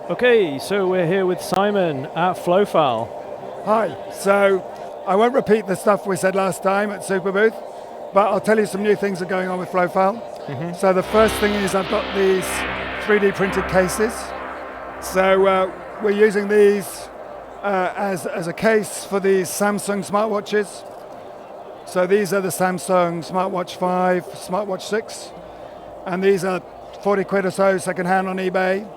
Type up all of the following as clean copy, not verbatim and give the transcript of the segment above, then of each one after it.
Okay, so we're here with Simon at Flowfal. Hi, so I won't repeat the stuff we said last time at Super Booth, but I'll tell you some new things are going on with Flowfal. So the first thing is I've got these 3D printed cases. So we're using these as a case for these Samsung smartwatches. So these are the Samsung Smartwatch 5, Smartwatch 6, and these are 40 quid or so secondhand on eBay.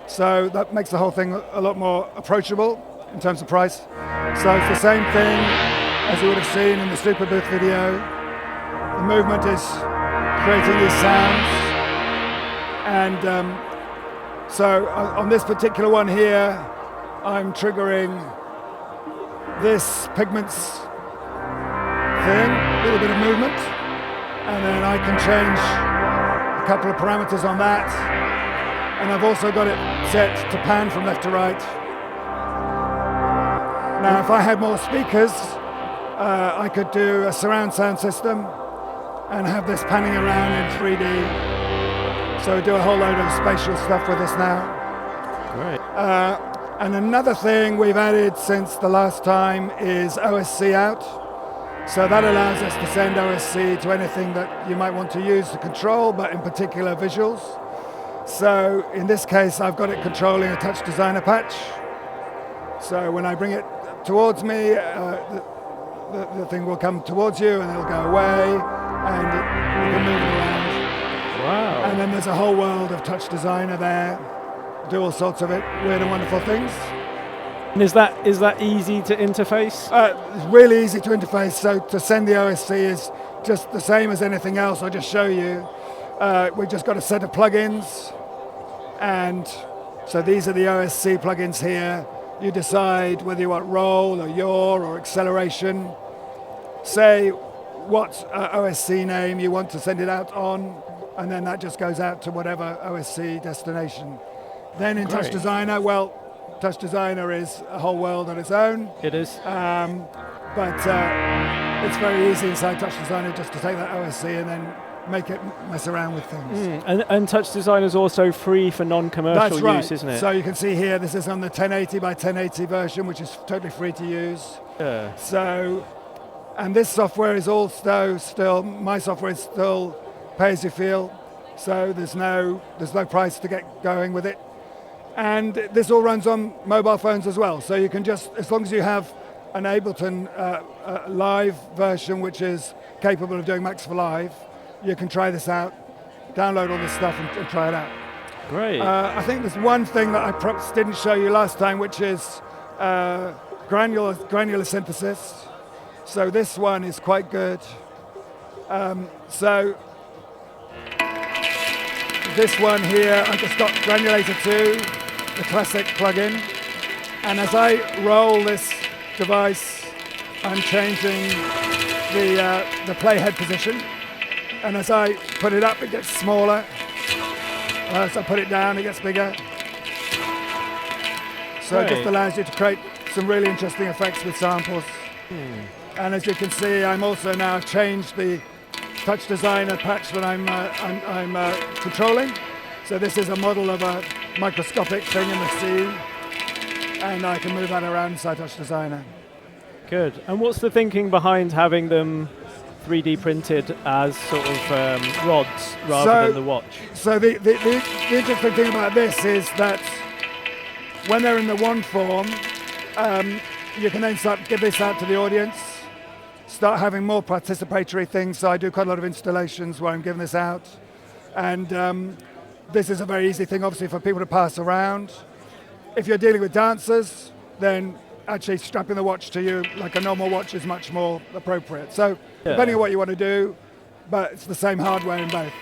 So that makes the whole thing a lot more approachable in terms of price. So it's the same thing as you would have seen in the Super Booth video. The movement is creating these sounds. And so on this particular one here, I'm triggering this Pigments thing, a little bit of movement. And then I can change a couple of parameters on that. And I've also got it set to pan from left to right. Now, if I had more speakers, I could do a surround sound system and have this panning around in 3D. So do a whole load of spatial stuff with this now. Great. And another thing we've added since the last time is OSC out. So that allows us to send OSC to anything that you might want to use to control, but in particular visuals. So in this case, I've got it controlling a TouchDesigner patch. So when I bring it towards me, the thing will come towards you and it'll go away and you can move it around. Wow. And then there's a whole world of TouchDesigner there. Do all sorts of weird and wonderful things. And is that easy to interface? It's really easy to interface. So to send the OSC is just the same as anything else. I'll just show you. We've just got a set of plugins, and so these are the OSC plugins here. You decide whether you want roll or yaw or acceleration. Say what OSC name you want to send it out on, and then that just goes out to whatever OSC destination. Then in Great. TouchDesigner, well, TouchDesigner is a whole world on its own. It is. But it's very easy inside TouchDesigner just to take that OSC and then make it mess around with things. And TouchDesigner is also free for non-commercial That's right. use, isn't it? So you can see here, this is on the 1080 by 1080 version, which is totally free to use. Yeah. So, and this software is also still, my software is still pay as you feel. So there's no price to get going with it. And this all runs on mobile phones as well. So you can just, as long as you have an Ableton live version, which is capable of doing Max for Live, you can try this out, download all this stuff and try it out. Great. I think there's one thing that I perhaps didn't show you last time, which is granular synthesis. So this one is quite good. So this one here, I just got Granulator 2, the classic plugin. And as I roll this device, I'm changing the playhead position. And as I put it up, it gets smaller. As I put it down, it gets bigger. So it just allows you to create some really interesting effects with samples. And as you can see, I'm also now changed the TouchDesigner patch that I'm controlling. So this is a model of a microscopic thing in the sea. And I can move that around inside TouchDesigner. Good. And what's the thinking behind having them 3D printed as sort of rods rather than the watch? So the interesting thing about this is that when they're in the wand form, you can then start give this out to the audience, start having more participatory things. So I do quite a lot of installations where I'm giving this out. And this is a very easy thing, obviously, for people to pass around. If you're dealing with dancers, then actually strapping the watch to you like a normal watch is much more appropriate. So depending on what you want to do, but it's the same hardware in both.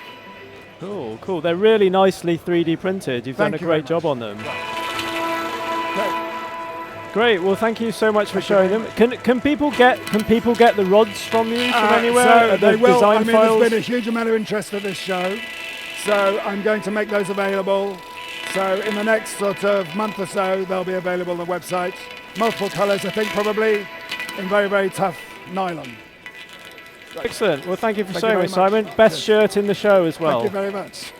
Cool, cool. They're really nicely 3D printed. You've done a great job on them. Great. Well, thank you so much for showing them. Can people get the rods from you from anywhere? So they will. Design files? There's been a huge amount of interest at this show, so I'm going to make those available. So in the next sort of month or so, they'll be available on the website. Multiple colours, I think, probably in very, very tough nylon. Excellent. Well, thank you for showing me, Simon. Best shirt in the show as well. Thank you very much.